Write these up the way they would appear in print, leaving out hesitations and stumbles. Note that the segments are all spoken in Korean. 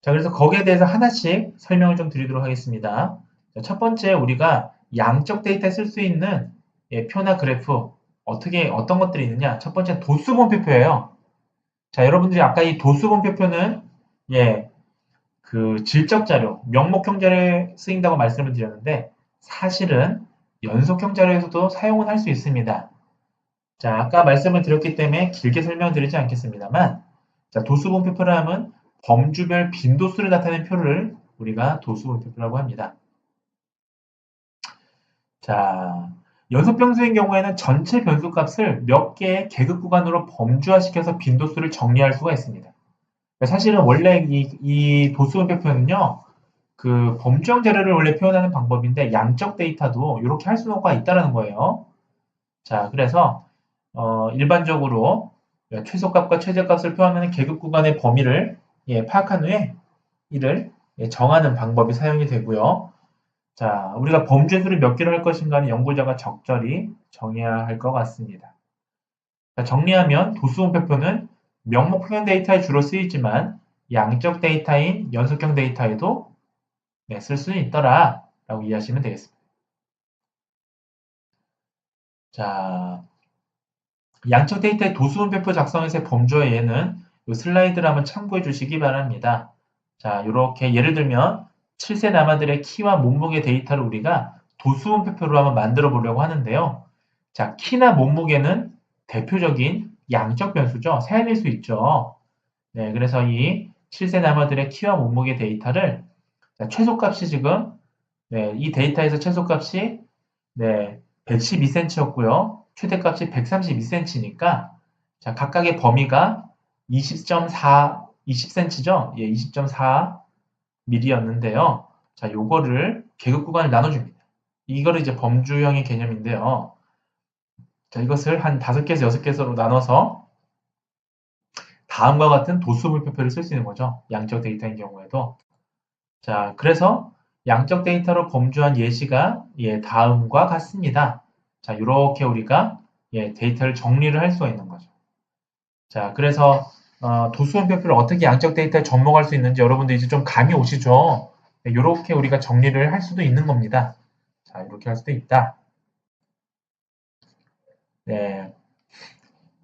자, 그래서 거기에 대해서 하나씩 설명을 좀 드리도록 하겠습니다. 자, 첫 번째, 우리가 양적 데이터에 쓸 수 있는 표나 그래프, 어떤 것들이 있느냐? 첫 번째, 도수분표표예요. 자, 여러분들이 아까 이 도수분표표는, 그 질적 자료, 명목형 자료에 쓰인다고 말씀을 드렸는데, 사실은 연속형 자료에서도 사용은 할 수 있습니다. 자, 아까 말씀을 드렸기 때문에 길게 설명드리지 않겠습니다만, 자, 도수분표표라 함은 범주별 빈도수를 나타내는 표를 우리가 도수분표표라고 합니다. 자, 연속 변수인 경우에는 전체 변수 값을 몇 개의 계급 구간으로 범주화시켜서 빈도수를 정리할 수가 있습니다. 사실은 원래 이 도수분표표는요, 그 범주형 자료를 원래 표현하는 방법인데 양적 데이터도 이렇게 할 수가 있다는 거예요. 자, 그래서 일반적으로 최소값과 최저값을 표현하는 계급 구간의 범위를 파악한 후에 이를 정하는 방법이 사용이 되고요. 자, 우리가 범죄수를 몇 개로 할 것인가는 연구자가 적절히 정해야 할 것 같습니다. 자, 정리하면 도수분표표는 명목 표현 데이터에 주로 쓰이지만 양적 데이터인 연속형 데이터에도 쓸 수는 있더라 라고 이해하시면 되겠습니다. 자, 양적 데이터의 도수분표표 작성에서의 범주와 예는 이 슬라이드를 한번 참고해 주시기 바랍니다. 자, 이렇게 예를 들면 7세 남아들의 키와 몸무게 데이터를 우리가 도수분표표로 한번 만들어 보려고 하는데요. 자, 키나 몸무게는 대표적인 양적 변수죠. 세안일 수 있죠. 네, 그래서 이 7세 남아들의 키와 몸무게 데이터를 최소값이 지금 이 데이터에서 최소값이 112cm였고요. 최대값이 132cm니까 자, 각각의 범위가 20cm죠. 20.4mm였는데요. 자, 요거를 계급 구간을 나눠줍니다. 이거를 이제 범주형의 개념인데요. 자, 이것을 한 5개에서 6개로 나눠서 다음과 같은 도수분표표를 쓸 수 있는 거죠. 양적 데이터인 경우에도. 자, 그래서 양적 데이터로 범주한 예시가 다음과 같습니다. 자, 이렇게 우리가 데이터를 정리를 할 수가 있는 거죠. 자, 그래서 도수분표표를 어떻게 양적 데이터에 접목할 수 있는지 여러분들 이제 좀 감이 오시죠? 이렇게 우리가 정리를 할 수도 있는 겁니다. 자, 이렇게 할 수도 있다. 네.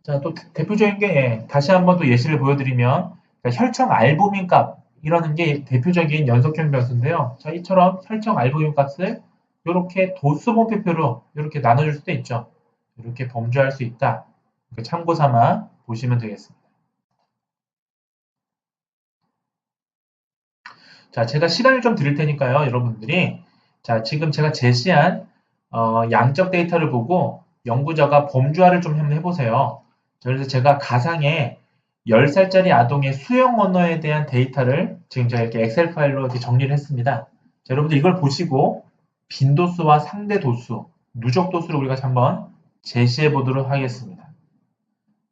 자, 또 대표적인 게 다시 한번 또 예시를 보여드리면 혈청 알부민 값 이라는 게 대표적인 연속형 변수인데요. 자, 이처럼 혈청 알부민 값을 이렇게 도수분표표로 이렇게 나눠줄 수도 있죠. 이렇게 범주할 수 있다. 참고 삼아 보시면 되겠습니다. 자, 제가 시간을 좀 드릴 테니까요, 여러분들이. 자, 지금 제가 제시한 양적 데이터를 보고 연구자가 범주화를 좀 한번 해보세요. 자, 그래서 제가 가상의 10살짜리 아동의 수영 언어에 대한 데이터를 지금 제가 이렇게 엑셀 파일로 이렇게 정리를 했습니다. 자, 여러분들 이걸 보시고 빈도수와 상대 도수, 누적 도수를 우리가 한번 제시해 보도록 하겠습니다.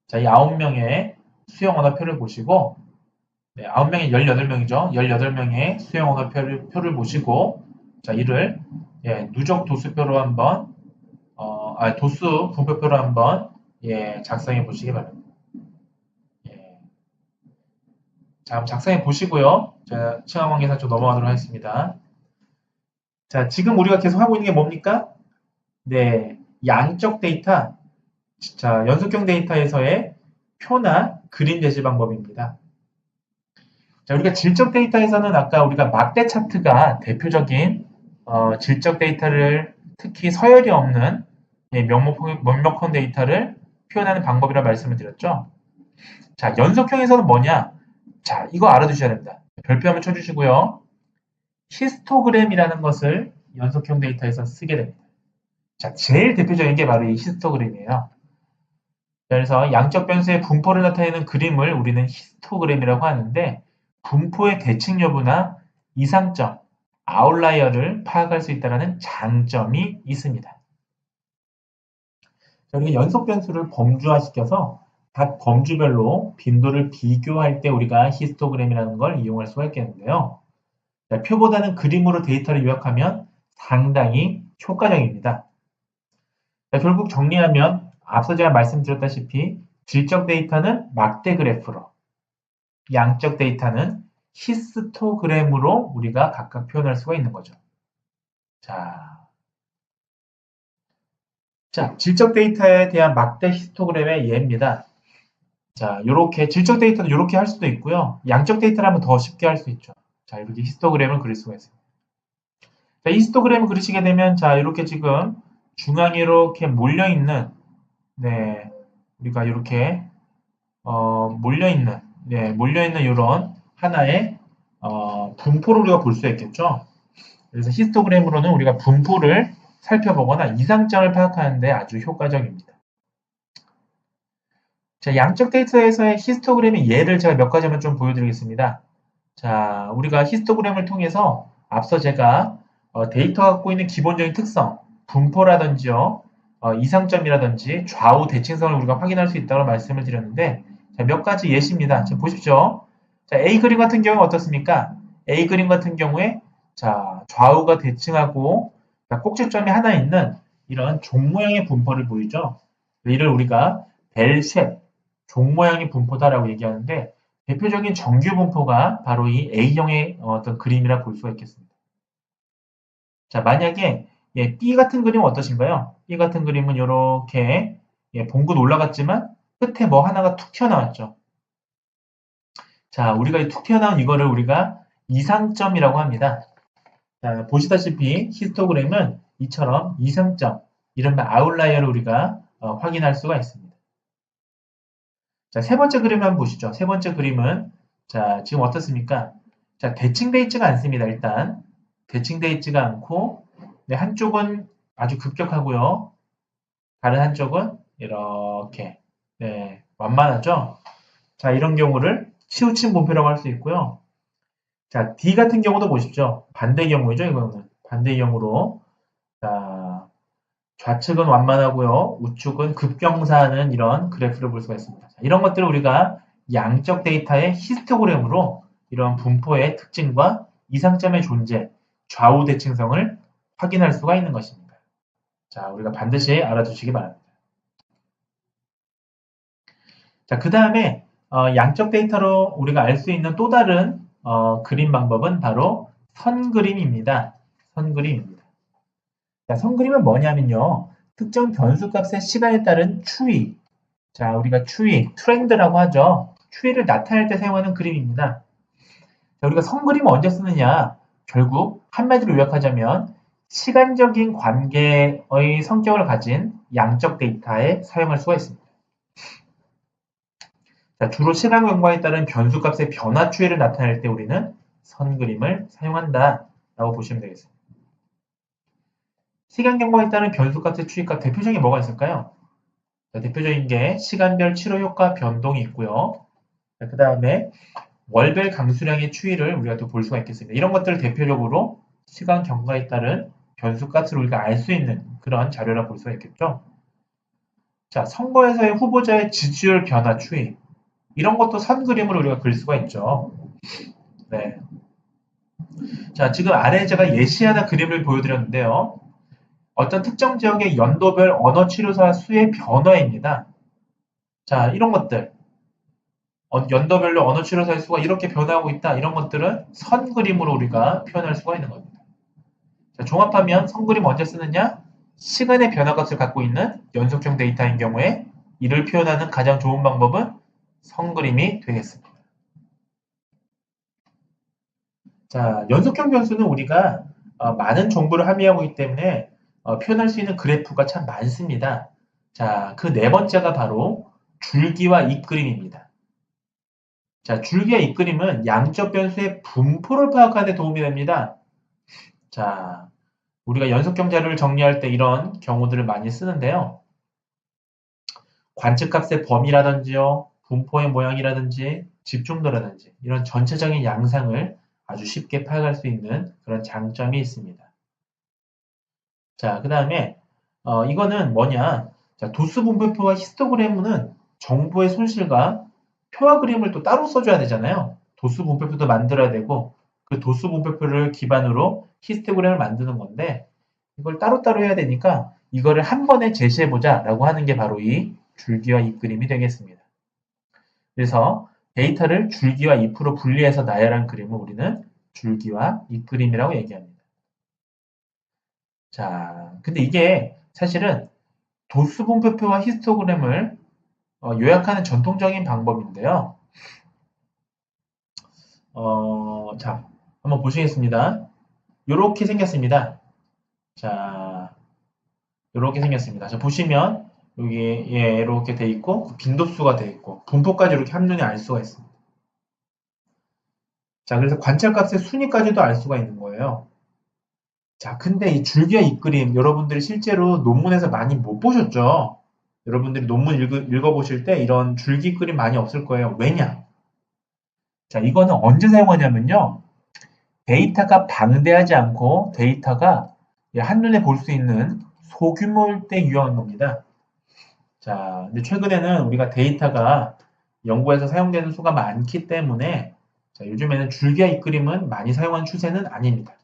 자, 이 9명의 수영 언어표를 보시고 9명이 18명이죠. 18명의 수영 언어표를 보시고 자, 이를 누적 도수표로 한번 도수 분표표로 한번 작성해 보시기 바랍니다. 자, 한번 작성해 보시고요. 자, 시간 관계상 좀 넘어가도록 하겠습니다. 자, 지금 우리가 계속 하고 있는 게 뭡니까? 네, 양적 데이터, 자, 연속형 데이터에서의 표나 그림 제시 방법입니다. 자, 우리가 질적 데이터에서는 아까 우리가 막대 차트가 대표적인 질적 데이터를 특히 서열이 없는 명목형 데이터를 표현하는 방법이라 말씀을 드렸죠. 자, 연속형에서는 뭐냐? 자, 이거 알아두셔야 됩니다. 별표 한번 쳐주시고요. 히스토그램이라는 것을 연속형 데이터에서 쓰게 됩니다. 자, 제일 대표적인 게 바로 이 히스토그램이에요. 그래서 양적 변수의 분포를 나타내는 그림을 우리는 히스토그램이라고 하는데 분포의 대칭 여부나 이상점, 아웃라이어를 파악할 수 있다는 장점이 있습니다. 우리가 연속 변수를 범주화시켜서 각 범주별로 빈도를 비교할 때 우리가 히스토그램이라는 걸 이용할 수가 있겠는데요. 자, 표보다는 그림으로 데이터를 요약하면 상당히 효과적입니다. 자, 결국 정리하면 앞서 제가 말씀드렸다시피 질적 데이터는 막대 그래프로, 양적 데이터는 히스토그램으로 우리가 각각 표현할 수가 있는 거죠. 자, 질적 데이터에 대한 막대 히스토그램의 예입니다. 자, 요렇게 질적 데이터는 이렇게 할 수도 있고요. 양적 데이터를 하면 더 쉽게 할 수 있죠. 자, 이렇게 히스토그램을 그릴 수가 있습니다. 자, 히스토그램을 그리시게 되면 자, 이렇게 지금 중앙에 이렇게 몰려 있는 네, 우리가 이렇게 몰려 있는 이런 하나의 분포를 우리가 볼 수 있겠죠. 그래서 히스토그램으로는 우리가 분포를 살펴보거나 이상점을 파악하는 데 아주 효과적입니다. 자, 양적 데이터에서의 히스토그램의 예를 제가 몇 가지만 좀 보여드리겠습니다. 자, 우리가 히스토그램을 통해서 앞서 제가 데이터가 갖고 있는 기본적인 특성, 분포라든지요, 이상점이라든지 좌우 대칭성을 우리가 확인할 수 있다고 말씀을 드렸는데, 자, 몇 가지 예시입니다. 자, 보십시오. 자, A 그림 같은 경우는 어떻습니까? A 그림 같은 경우에 자, 좌우가 대칭하고 꼭지점이 하나 있는 이런 종 모양의 분포를 보이죠. 이를 우리가 벨 쉐입, 종 모양의 분포다라고 얘기하는데 대표적인 정규 분포가 바로 이 A형의 어떤 그림이라 볼 수가 있겠습니다. 자, 만약에 B 같은 그림은 어떠신가요? B 같은 그림은 이렇게 봉긋 올라갔지만 끝에 뭐 하나가 툭 튀어나왔죠. 자, 우리가 이 툭 튀어나온 이거를 우리가 이상점이라고 합니다. 자, 보시다시피 히스토그램은 이처럼 이상점, 이른바 아웃라이어를 우리가 확인할 수가 있습니다. 자, 세 번째 그림 한번 보시죠. 세 번째 그림은 자, 지금 어떻습니까? 자, 대칭되어 있지가 않습니다. 일단 대칭되어 있지가 않고 네, 한쪽은 아주 급격하고요. 다른 한쪽은 이렇게 네, 완만하죠. 자, 이런 경우를 치우친 분포라고 할 수 있고요. 자, D 같은 경우도 보십시오. 반대 경우이죠. 이거는 반대 경우로 자, 좌측은 완만하고요. 우측은 급경사하는 이런 그래프를 볼 수가 있습니다. 자, 이런 것들을 우리가 양적 데이터의 히스토그램으로 이런 분포의 특징과 이상점의 존재, 좌우 대칭성을 확인할 수가 있는 것입니다. 자, 우리가 반드시 알아두시기 바랍니다. 자, 그 다음에 양적 데이터로 우리가 알 수 있는 또 다른 그림 방법은 바로 선그림입니다. 선그림입니다. 자, 선그림은 뭐냐면요. 특정 변수값의 시간에 따른 추이. 자, 우리가 추이, 트렌드라고 하죠. 추이를 나타낼 때 사용하는 그림입니다. 자, 우리가 선그림을 언제 쓰느냐? 결국 한마디로 요약하자면 시간적인 관계의 성격을 가진 양적 데이터에 사용할 수가 있습니다. 자, 주로 시간 경과에 따른 변수값의 변화 추이를 나타낼 때 우리는 선그림을 사용한다라고 보시면 되겠습니다. 시간 경과에 따른 변수값의 추이값 대표적인 게 뭐가 있을까요? 자, 대표적인 게 시간별 치료 효과 변동이 있고요. 그 다음에 월별 강수량의 추이를 우리가 또 볼 수가 있겠습니다. 이런 것들을 대표적으로 시간 경과에 따른 변수값을 우리가 알 수 있는 그런 자료라 볼 수가 있겠죠. 자, 선거에서의 후보자의 지지율 변화 추이. 이런 것도 선그림으로 우리가 그릴 수가 있죠. 네. 자, 지금 아래에 제가 예시하는 그림을 보여드렸는데요. 어떤 특정 지역의 연도별 언어 치료사 수의 변화입니다. 자, 이런 것들. 연도별로 언어 치료사의 수가 이렇게 변화하고 있다. 이런 것들은 선그림으로 우리가 표현할 수가 있는 겁니다. 자, 종합하면 선그림 언제 쓰느냐? 시간의 변화값을 갖고 있는 연속형 데이터인 경우에 이를 표현하는 가장 좋은 방법은 선그림이 되겠습니다. 자, 연속형 변수는 우리가 많은 정보를 함유하고 있기 때문에 표현할 수 있는 그래프가 참 많습니다. 자, 그 네 번째가 바로 줄기와 잎그림입니다. 자, 줄기와 잎그림은 양적 변수의 분포를 파악하는 데 도움이 됩니다. 자, 우리가 연속형 자료를 정리할 때 이런 경우들을 많이 쓰는데요. 관측값의 범위라든지요, 분포의 모양이라든지 집중도라든지 이런 전체적인 양상을 아주 쉽게 파악할 수 있는 그런 장점이 있습니다. 자, 그 다음에 이거는 뭐냐? 자, 도수 분배표와 히스토그램은 정보의 손실과 표와 그림을 또 따로 써줘야 되잖아요. 도수 분배표도 만들어야 되고 그 도수 분배표를 기반으로 히스토그램을 만드는 건데 이걸 따로따로 해야 되니까 이거를 한 번에 제시해보자 라고 하는 게 바로 이 줄기와 잎그림이 되겠습니다. 그래서 데이터를 줄기와 잎으로 분리해서 나열한 그림을 우리는 줄기와 잎 그림이라고 얘기합니다. 자, 근데 이게 사실은 도수분표표와 히스토그램을 요약하는 전통적인 방법인데요. 자, 한번 보시겠습니다. 요렇게 생겼습니다. 자, 요렇게 생겼습니다. 자, 보시면 여기 이렇게 돼 있고 빈도수가 돼 있고 분포까지 이렇게 한눈에 알 수가 있습니다. 자, 그래서 관찰값의 순위까지도 알 수가 있는 거예요. 자, 근데 이 줄기와 잎그림 여러분들이 실제로 논문에서 많이 못 보셨죠? 여러분들이 논문 읽어보실 때 이런 줄기 그림 많이 없을 거예요. 왜냐? 자, 이거는 언제 사용하냐면요. 데이터가 방대하지 않고 데이터가 한눈에 볼 수 있는 소규모일 때 유용한 겁니다. 자, 근데 최근에는 우리가 데이터가 연구에서 사용되는 수가 많기 때문에 자, 요즘에는 줄기와 잎그림은 많이 사용하는 추세는 아닙니다.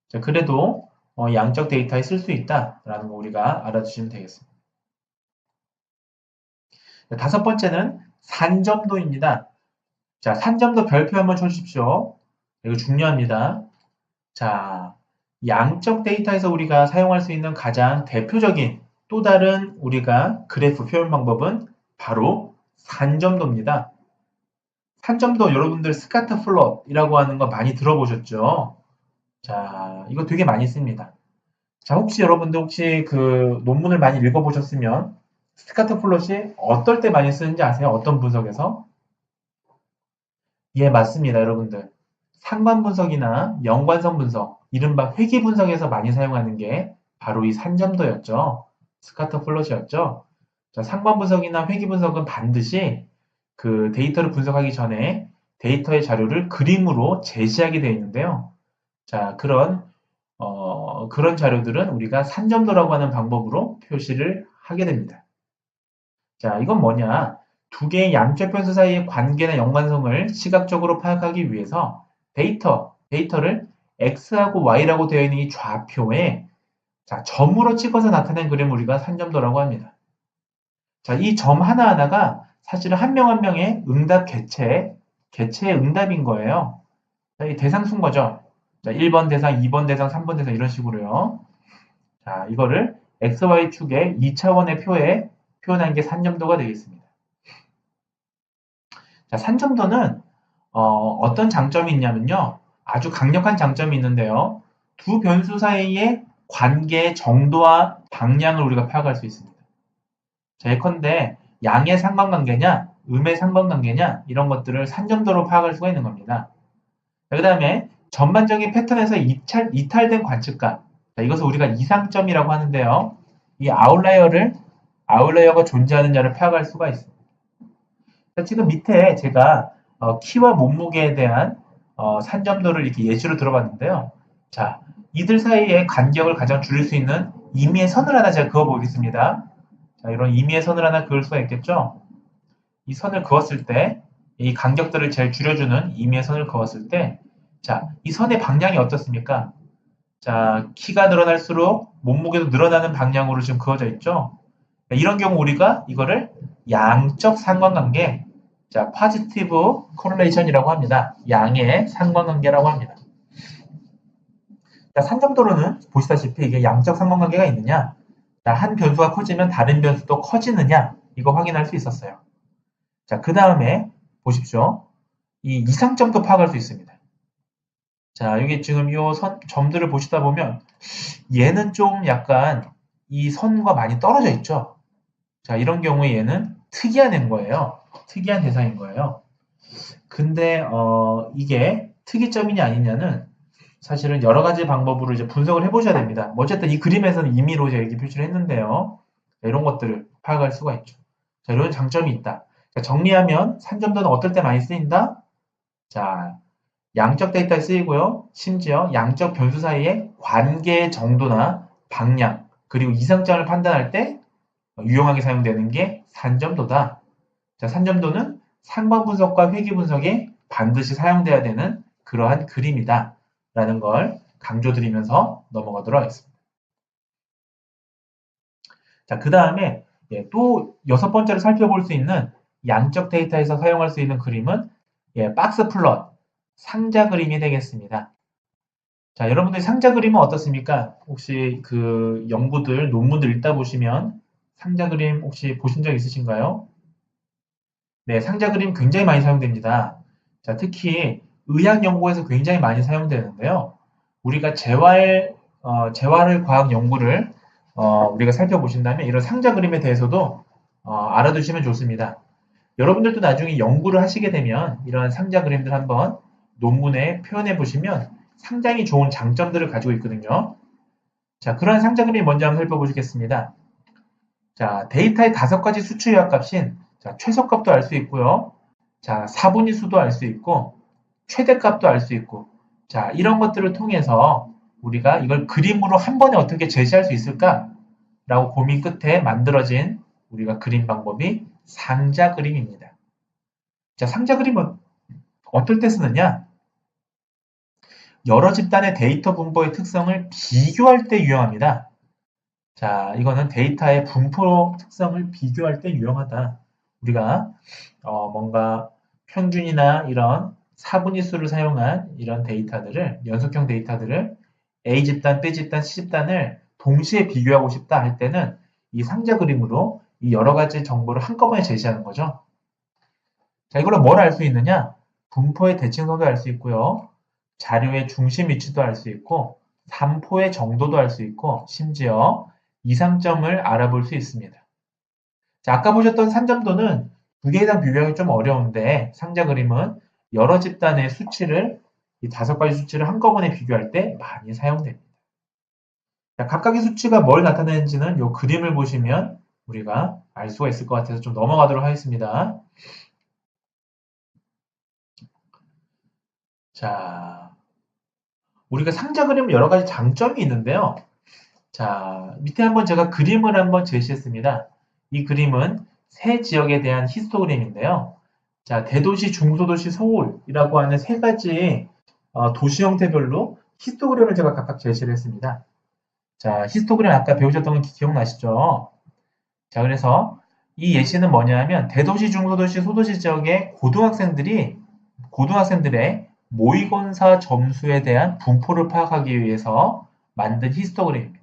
자, 그래도 양적 데이터에 쓸 수 있다라는 거 우리가 알아두시면 되겠습니다. 자, 다섯 번째는 산점도입니다. 자, 산점도 별표 한번 쳐주십시오. 이거 중요합니다. 자, 양적 데이터에서 우리가 사용할 수 있는 가장 대표적인 또 다른 우리가 그래프 표현 방법은 바로 산점도입니다. 산점도 여러분들 스카터 플롯이라고 하는 거 많이 들어보셨죠? 자, 이거 되게 많이 씁니다. 자, 혹시 그 논문을 많이 읽어보셨으면 스카터 플롯이 어떨 때 많이 쓰는지 아세요? 어떤 분석에서? 예, 맞습니다, 여러분들. 상관 분석이나 연관성 분석, 이른바 회귀 분석에서 많이 사용하는 게 바로 이 산점도였죠. 스카터 플롯이었죠. 자, 상관 분석이나 회귀 분석은 반드시 그 데이터를 분석하기 전에 데이터의 자료를 그림으로 제시하게 되어 있는데요. 자, 그런 자료들은 우리가 산점도라고 하는 방법으로 표시를 하게 됩니다. 자, 이건 뭐냐? 두 개의 양적 변수 사이의 관계나 연관성을 시각적으로 파악하기 위해서 데이터를 x하고 y라고 되어 있는 이 좌표에 자, 점으로 찍어서 나타낸 그림을 우리가 산점도라고 합니다. 자, 이 점 하나하나가 사실은 한 명 한 명의 응답 개체의 응답인 거예요. 자, 이 대상 순 거죠. 자, 1번 대상, 2번 대상, 3번 대상 이런 식으로요. 자, 이거를 XY축의 2차원의 표에 표현한 게 산점도가 되겠습니다. 자, 산점도는 어떤 장점이 있냐면요. 아주 강력한 장점이 있는데요. 두 변수 사이의 관계의 정도와 방향을 우리가 파악할 수 있습니다. 자, 예컨대 양의 상관관계냐, 음의 상관관계냐 이런 것들을 산점도로 파악할 수가 있는 겁니다. 그 다음에 전반적인 패턴에서 이탈된 관측값. 자, 이것을 우리가 이상점이라고 하는데요. 이 아웃라이어가 존재하느냐를 파악할 수가 있습니다. 자, 지금 밑에 제가 키와 몸무게에 대한 산점도를 이렇게 예시로 들어봤는데요. 자, 이들 사이의 간격을 가장 줄일 수 있는 임의의 선을 하나 제가 그어보겠습니다. 자, 이런 임의의 선을 하나 그을 수가 있겠죠? 이 선을 그었을 때, 이 간격들을 제일 줄여주는 임의의 선을 그었을 때, 자, 이 선의 방향이 어떻습니까? 자, 키가 늘어날수록 몸무게도 늘어나는 방향으로 지금 그어져 있죠? 이런 경우 우리가 이거를 양적 상관관계, 자, positive correlation이라고 합니다. 양의 상관관계라고 합니다. 자, 산점도로는 보시다시피 이게 양적 상관관계가 있느냐, 자, 한 변수가 커지면 다른 변수도 커지느냐, 이거 확인할 수 있었어요. 자, 그 다음에 보십시오. 이 이상점도 파악할 수 있습니다. 자, 여기 지금 이 점들을 보시다 보면 얘는 좀 약간 이 선과 많이 떨어져 있죠. 자, 이런 경우에 얘는 특이한 애인 거예요. 특이한 대상인 거예요. 근데 이게 특이점이냐 아니냐는 사실은 여러 가지 방법으로 이제 분석을 해보셔야 됩니다. 어쨌든 이 그림에서는 임의로 제가 이렇게 표시를 했는데요. 자, 이런 것들을 파악할 수가 있죠. 자, 이런 장점이 있다. 자, 정리하면 산점도는 어떨 때 많이 쓰인다? 자, 양적 데이터에 쓰이고요. 심지어 양적 변수 사이의 관계의 정도나 방향, 그리고 이상점을 판단할 때 유용하게 사용되는 게 산점도다. 자, 산점도는 상관 분석과 회귀 분석에 반드시 사용돼야 되는 그러한 그림이다. 라는 걸 강조드리면서 넘어가도록 하겠습니다. 자, 그 다음에 또 여섯 번째로 살펴볼 수 있는 양적 데이터에서 사용할 수 있는 그림은 박스 플롯, 상자 그림이 되겠습니다. 자, 여러분들 상자 그림은 어떻습니까? 혹시 그 연구들, 논문들 읽다 보시면 상자 그림 혹시 보신 적 있으신가요? 네, 상자 그림 굉장히 많이 사용됩니다. 자, 특히 의학 연구에서 굉장히 많이 사용되는데요. 우리가 재활 과학 연구를 우리가 살펴보신다면 이런 상자 그림에 대해서도 알아두시면 좋습니다. 여러분들도 나중에 연구를 하시게 되면 이러한 상자 그림들 한번 논문에 표현해 보시면 상당히 좋은 장점들을 가지고 있거든요. 자, 그러한 상자 그림 먼저 한번 살펴보시겠습니다. 자, 데이터의 5가지 수치 요약 값인 최소값도 알 수 있고요. 자, 사분위수도 알 수 있고 최대값도 알 수 있고 자, 이런 것들을 통해서 우리가 이걸 그림으로 한 번에 어떻게 제시할 수 있을까? 라고 고민 끝에 만들어진 우리가 그림 방법이 상자 그림입니다. 자, 상자 그림은 어떨 때 쓰느냐? 여러 집단의 데이터 분포의 특성을 비교할 때 유용합니다. 자, 이거는 데이터의 분포 특성을 비교할 때 유용하다. 우리가 뭔가 평균이나 이런 사분위수를 사용한 이런 데이터들을 연속형 데이터들을 A 집단, B 집단, C 집단을 동시에 비교하고 싶다 할 때는 이 상자 그림으로 이 여러 가지 정보를 한꺼번에 제시하는 거죠. 자, 이걸로 뭘 알 수 있느냐? 분포의 대칭성도 알 수 있고요. 자료의 중심 위치도 알 수 있고 산포의 정도도 알 수 있고 심지어 이상점을 알아볼 수 있습니다. 자, 아까 보셨던 산점도는 두 개 이상 비교하기 좀 어려운데 상자 그림은 여러 집단의 수치를 이 5가지 수치를 한꺼번에 비교할 때 많이 사용됩니다. 자, 각각의 수치가 뭘 나타내는지는 이 그림을 보시면 우리가 알 수가 있을 것 같아서 좀 넘어가도록 하겠습니다. 자, 우리가 상자 그림은 여러 가지 장점이 있는데요. 자, 밑에 한번 제가 그림을 한번 제시했습니다. 이 그림은 세 지역에 대한 히스토그램인데요. 자, 대도시, 중소도시, 서울이라고 하는 세 가지 도시 형태별로 히스토그램을 제가 각각 제시를 했습니다. 자, 히스토그램 아까 배우셨던 거 기억나시죠? 자, 그래서 이 예시는 뭐냐 하면 대도시, 중소도시, 소도시 지역의 고등학생들의 모의고사 점수에 대한 분포를 파악하기 위해서 만든 히스토그램입니다.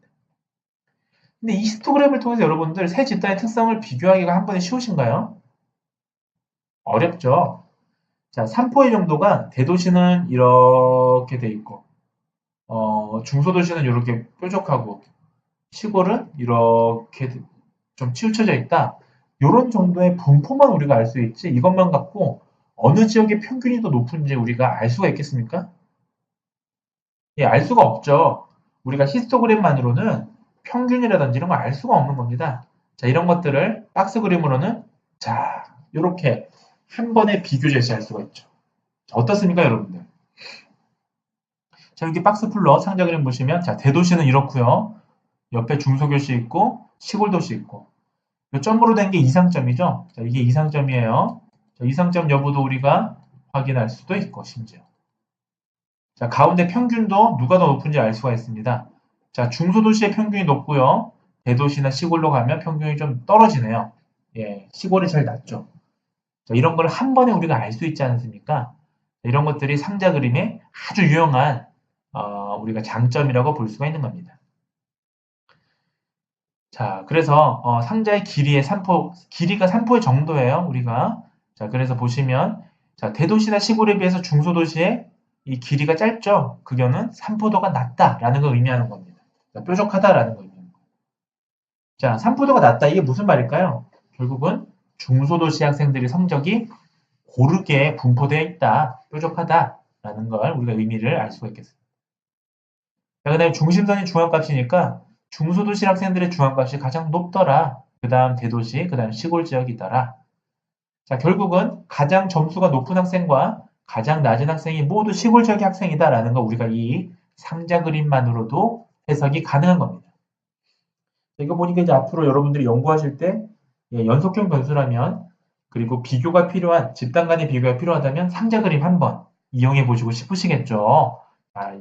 근데 이 히스토그램을 통해서 여러분들 세 집단의 특성을 비교하기가 한 번에 쉬우신가요? 어렵죠. 자, 산포의 정도가 대도시는 이렇게 돼 있고, 중소도시는 이렇게 뾰족하고, 시골은 이렇게 좀 치우쳐져 있다. 이런 정도의 분포만 우리가 알 수 있지, 이것만 갖고 어느 지역의 평균이 더 높은지 우리가 알 수가 있겠습니까? 예, 알 수가 없죠. 우리가 히스토그램만으로는 평균이라든지 이런 걸 알 수가 없는 겁니다. 자, 이런 것들을 박스 그림으로는 자, 이렇게 한 번에 비교 제시할 수가 있죠. 자, 어떻습니까, 여러분들? 자, 여기 박스 플롯 상자 그림 보시면 자, 대도시는 이렇고요. 옆에 중소도시 있고 시골도시 있고 이 점으로 된 게 이상점이죠. 자, 이게 이상점이에요. 자, 이상점 여부도 우리가 확인할 수도 있고 심지어. 자, 가운데 평균도 누가 더 높은지 알 수가 있습니다. 자, 중소도시의 평균이 높고요. 대도시나 시골로 가면 평균이 좀 떨어지네요. 예, 시골이 제일 낮죠. 자, 이런 걸 한 번에 우리가 알 수 있지 않습니까? 이런 것들이 상자 그림의 아주 유용한 우리가 장점이라고 볼 수가 있는 겁니다. 자, 그래서 상자의 길이가 산포의 정도예요. 우리가 자, 그래서 보시면 자, 대도시나 시골에 비해서 중소도시의 이 길이가 짧죠. 그거는 산포도가 낮다라는 걸 의미하는 겁니다. 자, 뾰족하다라는 걸 의미하는 거예요. 자, 산포도가 낮다 이게 무슨 말일까요? 결국은 중소도시 학생들의 성적이 고르게 분포되어 있다, 뾰족하다라는 걸 우리가 의미를 알 수가 있겠습니다. 자, 그다음에 중심선이 중앙값이니까 중소도시 학생들의 중앙값이 가장 높더라. 그 다음 대도시, 그 다음 시골 지역이더라. 자, 결국은 가장 점수가 높은 학생과 가장 낮은 학생이 모두 시골 지역의 학생이다라는 거 우리가 이 상자 그림만으로도 해석이 가능한 겁니다. 이거 보니까 이제 앞으로 여러분들이 연구하실 때 연속형 변수라면 그리고 비교가 필요한 집단 간의 비교가 필요하다면 상자 그림 한번 이용해 보시고 싶으시겠죠.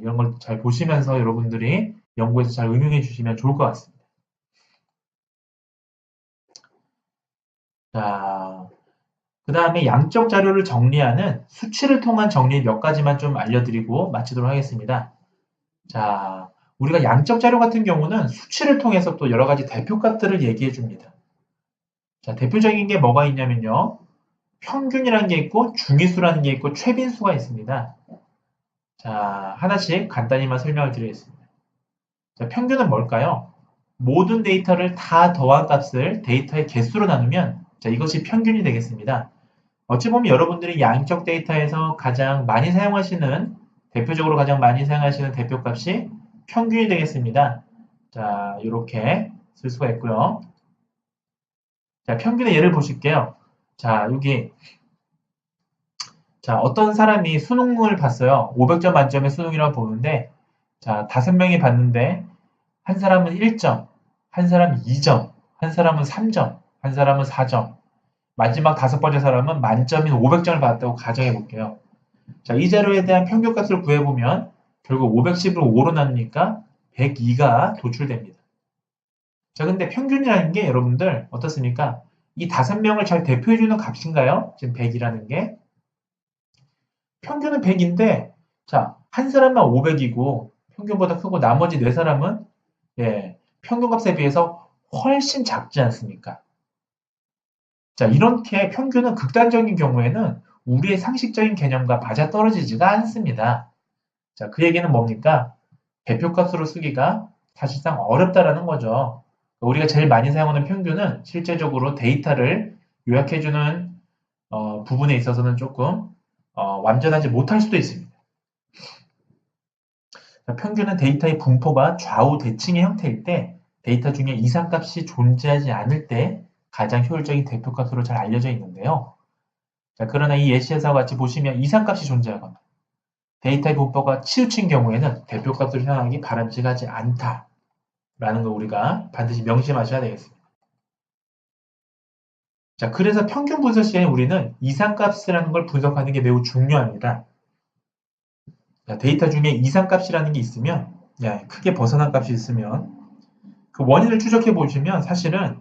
이런 걸 잘 보시면서 여러분들이 연구에서 잘 응용해 주시면 좋을 것 같습니다. 자, 그 다음에 양적 자료를 정리하는 수치를 통한 정리 몇 가지만 좀 알려드리고 마치도록 하겠습니다. 자, 우리가 양적 자료 같은 경우는 수치를 통해서 또 여러 가지 대표값들을 얘기해 줍니다. 자, 대표적인 게 뭐가 있냐면요. 평균이라는 게 있고 중위수라는 게 있고 최빈수가 있습니다. 자, 하나씩 간단히만 설명을 드리겠습니다. 자, 평균은 뭘까요? 모든 데이터를 다 더한 값을 데이터의 개수로 나누면 자, 이것이 평균이 되겠습니다. 어찌 보면 여러분들이 양적 데이터에서 가장 많이 사용하시는 대표적으로 가장 많이 사용하시는 대표값이 평균이 되겠습니다. 자, 이렇게 쓸 수가 있고요. 자, 평균의 예를 보실게요. 자, 여기 자, 어떤 사람이 수능을 봤어요. 500점 만점의 수능이라고 보는데 자, 5명이 봤는데 한 사람은 1점, 한 사람은 2점, 한 사람은 3점, 한 사람은 4점, 마지막 5번째 사람은 만점인 500점을 받았다고 가정해 볼게요. 자, 이 자료에 대한 평균값을 구해보면 결국 510을 5로 나누니까 102가 도출됩니다. 자, 근데 평균이라는 게 여러분들 어떻습니까? 이 5명을 잘 대표해주는 값인가요? 지금 100이라는 게. 평균은 100인데, 자, 한 사람만 500이고 평균보다 크고 나머지 4사람은 예, 평균값에 비해서 훨씬 작지 않습니까? 자, 이렇게 평균은 극단적인 경우에는 우리의 상식적인 개념과 맞아떨어지지가 않습니다. 자, 그 얘기는 뭡니까? 대표값으로 쓰기가 사실상 어렵다라는 거죠. 우리가 제일 많이 사용하는 평균은 실제적으로 데이터를 요약해주는 부분에 있어서는 조금 완전하지 못할 수도 있습니다. 자, 평균은 데이터의 분포가 좌우 대칭의 형태일 때 데이터 중에 이상값이 존재하지 않을 때 가장 효율적인 대표값으로 잘 알려져 있는데요. 자, 그러나 이 예시에서 같이 보시면 이상값이 존재하거나 데이터의 분포가 치우친 경우에는 대표값을 사용하기 바람직하지 않다라는 거 우리가 반드시 명심하셔야 되겠습니다. 자, 그래서 평균 분석 시에 우리는 이상값이라는 걸 분석하는 게 매우 중요합니다. 자, 데이터 중에 이상값이라는 게 있으면, 크게 벗어난 값이 있으면 그 원인을 추적해 보시면 사실은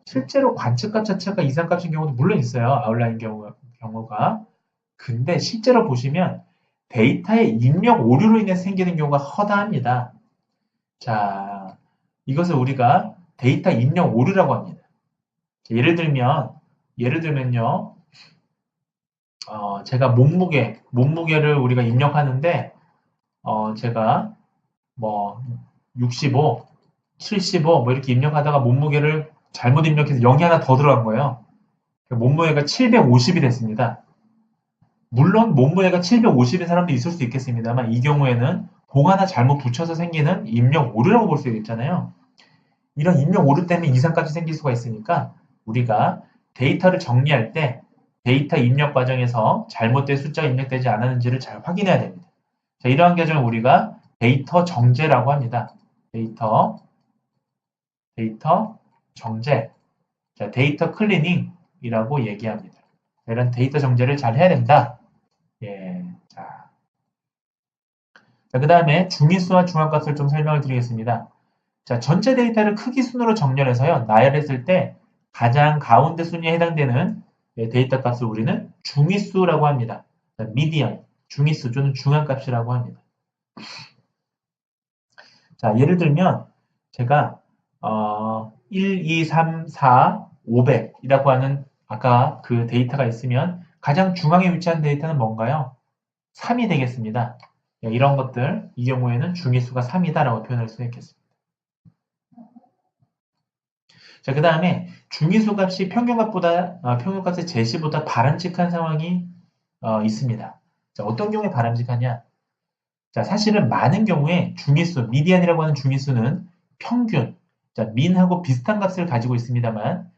실제로 관측값 자체가 이상값인 경우도 물론 있어요. 아웃라인 경우가. 근데 실제로 보시면 데이터의 입력 오류로 인해서 생기는 경우가 허다합니다. 자, 이것을 우리가 데이터 입력 오류라고 합니다. 예를 들면요, 제가 몸무게를 우리가 입력하는데, 제가 뭐 65, 75, 뭐 이렇게 입력하다가 몸무게를 잘못 입력해서 0이 하나 더 들어간 거예요. 몸무게가 750이 됐습니다. 물론 몸무게가 750인 사람도 있을 수 있겠습니다만 이 경우에는 공 하나 잘못 붙여서 생기는 입력 오류라고 볼 수 있잖아요. 이런 입력 오류 때문에 이상값이 생길 수가 있으니까 우리가 데이터를 정리할 때 데이터 입력 과정에서 잘못된 숫자가 입력되지 않았는지를 잘 확인해야 됩니다. 자, 이러한 과정을 우리가 데이터 정제라고 합니다. 데이터 정제, 자, 데이터 클리닝이라고 얘기합니다. 이런 데이터 정제를 잘 해야 된다. 예, 자, 그 다음에 중위수와 중앙값을 좀 설명을 드리겠습니다. 자, 전체 데이터를 크기 순으로 정렬해서요, 나열했을 때 가장 가운데 순위에 해당되는 데이터 값을 우리는 중위수라고 합니다. 미디언, 중위수 또는 중앙값이라고 합니다. 자, 예를 들면 제가 1, 2, 3, 4, 500이라고 하는 아까 그 데이터가 있으면 가장 중앙에 위치한 데이터는 뭔가요? 3이 되겠습니다. 이런 것들, 이 경우에는 중위수가 3이다라고 표현할 수 있겠습니다. 자, 그 다음에 중위수 값이 평균값의 제시보다 바람직한 상황이 있습니다. 자, 어떤 경우에 바람직하냐? 자, 사실은 많은 경우에 중위수, 미디안이라고 하는 중위수는 평균, 자, 민하고 비슷한 값을 가지고 있습니다만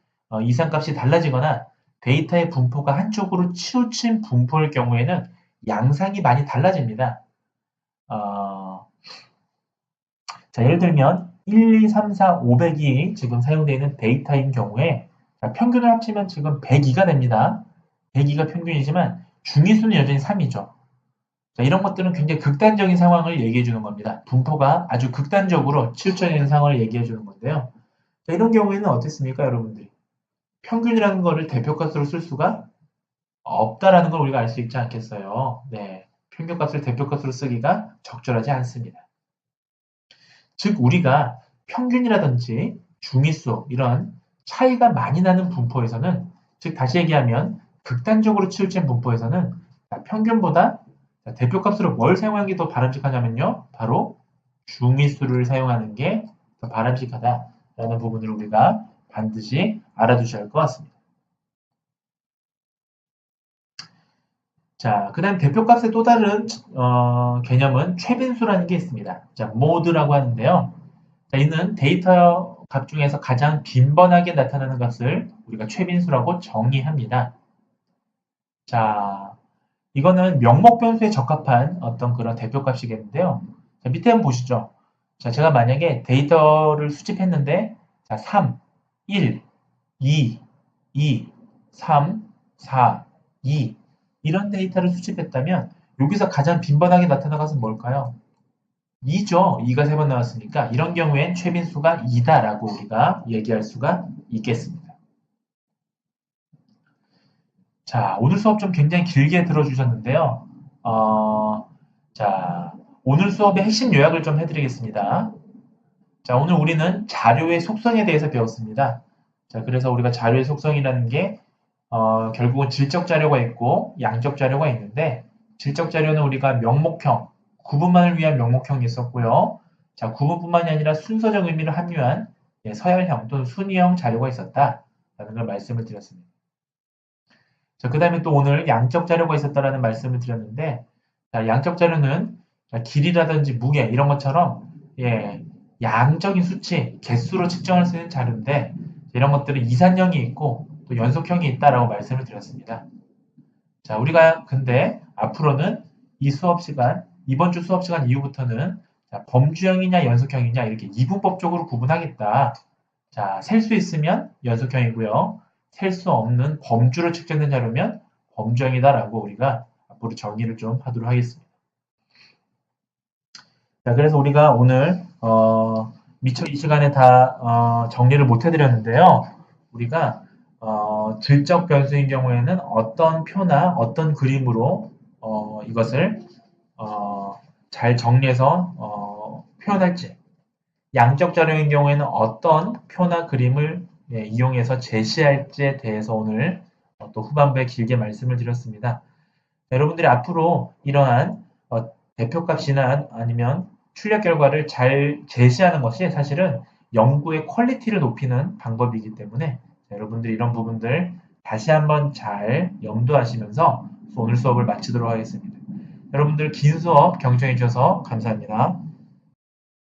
이상값이 달라지거나 데이터의 분포가 한쪽으로 치우친 분포일 경우에는 양상이 많이 달라집니다. 자, 예를 들면 1, 2, 3, 4, 500이 지금 사용되어 있는 데이터인 경우에 자, 평균을 합치면 지금 102가 됩니다. 102가 평균이지만 중위수는 여전히 3이죠. 자, 이런 것들은 굉장히 극단적인 상황을 얘기해 주는 겁니다. 분포가 아주 극단적으로 치우쳐 있는 상황을 얘기해 주는 건데요. 자, 이런 경우에는 어떻습니까, 여러분들이? 평균이라는 거를 대표값으로 쓸 수가 없다라는 걸 우리가 알 수 있지 않겠어요? 네. 평균값을 대표값으로 쓰기가 적절하지 않습니다. 즉, 우리가 평균이라든지 중위수, 이런 차이가 많이 나는 분포에서는, 즉, 다시 얘기하면 극단적으로 치우친 분포에서는 평균보다 대표값으로 뭘 사용하는 게 더 바람직하냐면요. 바로 중위수를 사용하는 게 더 바람직하다라는 부분을 우리가 반드시 알아두셔야 할 것 같습니다. 자, 그 다음 대표값의 또 다른 개념은 최빈수라는 게 있습니다. 자, 모드라고 하는데요. 자, 이는 데이터 값 중에서 가장 빈번하게 나타나는 값을 우리가 최빈수라고 정의합니다. 자, 이거는 명목 변수에 적합한 어떤 그런 대표값이겠는데요. 자, 밑에 한번 보시죠. 자, 제가 만약에 데이터를 수집했는데, 자, 3, 1, 2, 2, 3, 4, 2 이런 데이터를 수집했다면 여기서 가장 빈번하게 나타나는 것은 뭘까요? 2죠. 2가 3번 나왔으니까 이런 경우엔 최빈수가 2다라고 우리가 얘기할 수가 있겠습니다. 자, 오늘 수업 좀 굉장히 길게 들어주셨는데요. 자, 오늘 수업의 핵심 요약을 좀 해드리겠습니다. 자, 오늘 우리는 자료의 속성에 대해서 배웠습니다. 자, 그래서 우리가 자료의 속성이라는 게 결국은 질적 자료가 있고 양적 자료가 있는데, 질적 자료는 우리가 명목형, 구분만을 위한 명목형이 있었고요. 자, 구분뿐만이 아니라 순서적 의미를 함유한 서열형 또는 순위형 자료가 있었다라는 걸 말씀을 드렸습니다. 자, 그 다음에 또 오늘 양적 자료가 있었다라는 말씀을 드렸는데, 자, 양적 자료는 길이라든지 무게 이런 것처럼 양적인 수치, 개수로 측정할 수 있는 자료인데, 이런 것들은 이산형이 있고 또 연속형이 있다라고 말씀을 드렸습니다. 자, 우리가 근데 앞으로는 이 수업 시간, 이번 주 수업 시간 이후부터는 자, 범주형이냐 연속형이냐 이렇게 이분법적으로 구분하겠다. 자, 셀 수 있으면 연속형이고요. 셀 수 없는 범주로 측정된 자료면 범주형이다라고 우리가 앞으로 정의를 좀 하도록 하겠습니다. 자, 그래서 우리가 오늘 미처 이 시간에 다 정리를 못 해드렸는데요. 우리가 질적 변수인 경우에는 어떤 표나 어떤 그림으로 이것을 잘 정리해서 표현할지, 양적 자료인 경우에는 어떤 표나 그림을 이용해서 제시할지에 대해서 오늘 또 후반부에 길게 말씀을 드렸습니다. 여러분들이 앞으로 이러한 대표값이나 아니면 출력 결과를 잘 제시하는 것이 사실은 연구의 퀄리티를 높이는 방법이기 때문에 여러분들이 이런 부분들 다시 한번 잘 염두하시면서 오늘 수업을 마치도록 하겠습니다. 여러분들 긴 수업 경청해 주셔서 감사합니다.